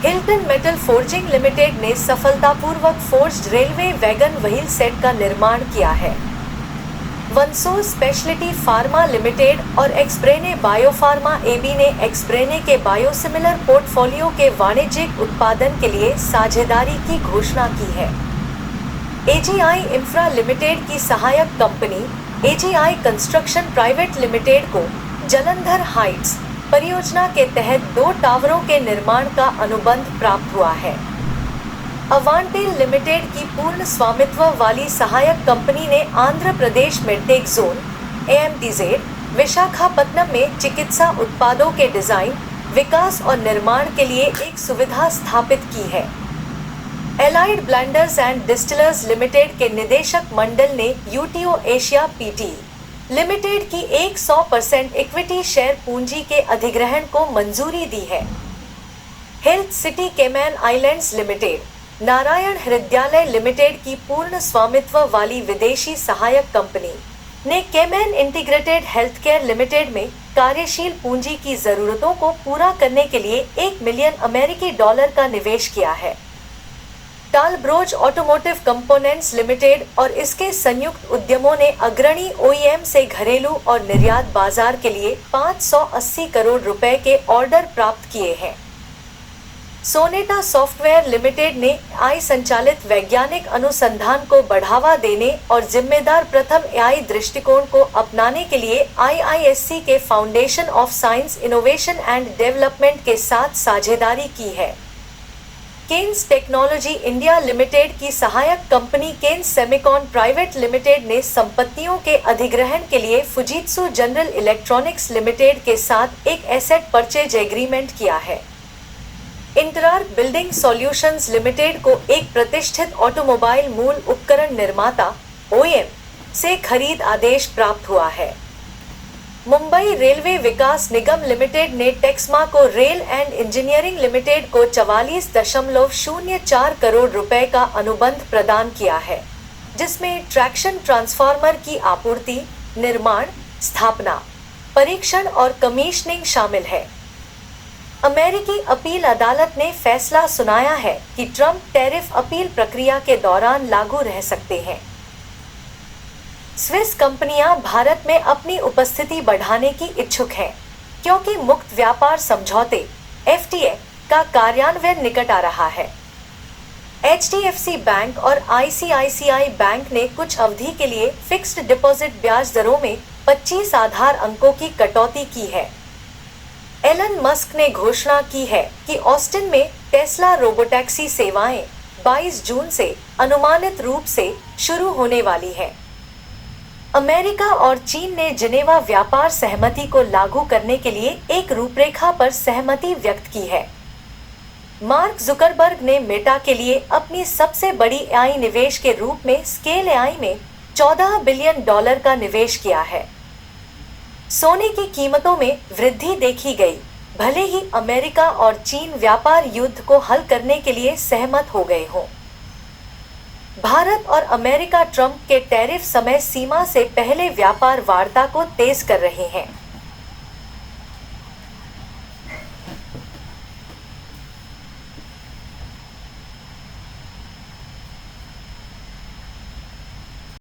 Hilton metal forging limited ने सफलतापूर्वक forged railway wagon wheel set का निर्माण किया है। वंसो स्पेशलिटी फार्मा लिमिटेड और एक्सब्रेने बायोफार्मा एबी ने एक्सब्रेने के बायोसिमिलर पोर्टफोलियो के वाणिज्यिक उत्पादन के लिए साझेदारी की घोषणा की है। एजीआई इंफ्रा लिमिटेड की सहायक company AGI construction private limited को जलंधर हाइट्स परियोजना के तहत 2 टावरों के निर्माण का अनुबंध प्राप्त हुआ है। अवांटेल लिमिटेड की पूर्ण स्वामित्व वाली सहायक कंपनी ने आंध्र प्रदेश में टेक जोन एएमटीजेड विशाखापत्तनम में चिकित्सा उत्पादों के डिजाइन, विकास और निर्माण के लिए एक सुविधा स्थापित की है। Allied blenders and distillers limited के निदेशक मंडल ने यूटीओ एशिया पीटी लिमिटेड की 100% इक्विटी शेयर पूंजी के अधिग्रहण को मंजूरी दी है। Health city Cayman islands limited Narayana Hrudayalaya limited की पूर्ण स्वामित्व वाली विदेशी सहायक कंपनी ने केमैन इंटीग्रेटेड हेल्थकेयर लिमिटेड में कार्यशील पूंजी की जरूरतों को पूरा करने के लिए $1 मिलियन का निवेश किया है। टालब्रोज ऑटोमोटिव कंपोनेंट्स लिमिटेड और इसके संयुक्त उद्यमों ने अग्रणी ओईएम से घरेलू और निर्यात बाजार के लिए 580 करोड़ रुपए के ऑर्डर प्राप्त किए हैं। सोनेटा सॉफ्टवेयर लिमिटेड ने AI संचालित वैज्ञानिक अनुसंधान को बढ़ावा देने और जिम्मेदार प्रथम AI दृष्टिकोण को अपनाने के लिए IISc के foundation of science innovation and development के साथ साझेदारी की है। केन्स टेक्नोलॉजी इंडिया लिमिटेड की सहायक company Kaynes semicon private limited ने संपत्तियों के अधिग्रहण के लिए फुजित्सु जनरल इलेक्ट्रॉनिक्स लिमिटेड के साथ एक एसेट परचेज एग्रीमेंट किया है। इंटरार्क बिल्डिंग सॉल्यूशंस लिमिटेड को एक प्रतिष्ठित ऑटोमोबाइल मूल उपकरण निर्माता OEM से खरीद आदेश प्राप्त हुआ है। मुंबई रेलवे विकास निगम लिमिटेड ने टेक्समा रेल एंड इंजीनियरिंग लिमिटेड को 44.04 करोड़ रुपए का अनुबंध प्रदान किया है, जिसमें ट्रैक्शन ट्रांसफार्मर की आपूर्ति, निर्माण, स्थापना, परीक्षण और कमीशनिंग शामिल है। अमेरिकी अपील अदालत ने फैसला सुनाया है कि ट्रंप टैरिफ अपील प्रक्रिया के दौरान लागू रह सकते हैं। स्विस कंपनियां भारत में अपनी उपस्थिति बढ़ाने की इच्छुक हैं, क्योंकि मुक्त व्यापार समझौते FTA का कार्यान्वयन निकट आ रहा है। HDFC बैंक और ICICI बैंक ने कुछ अवधि के लिए फिक्स्ड डिपॉजिट ब्याज दरों में 25 आधार अंकों की कटौती की है। एलन मस्क ने घोषणा की है कि ऑस्टिन में टेस्ला रोबोटैक्सी सेवाएं 22 जून से अनुमानित रूप से शुरू होने वाली है। अमेरिका और चीन ने जिनेवा व्यापार सहमति को लागू करने के लिए एक रूपरेखा पर सहमति व्यक्त की है। मार्क जुकरबर्ग ने मेटा के लिए अपनी सबसे बड़ी AI निवेश के रूप में स्केल AI में $14 बिलियन का निवेश किया है। सोने की कीमतों में वृद्धि देखी गई, भले ही अमेरिका और चीन व्यापार युद्ध को हल करने के लिए सहमत हो गए हों। भारत और अमेरिका ट्रंप के टैरिफ समय सीमा से पहले व्यापार वार्ता को तेज कर रहे हैं।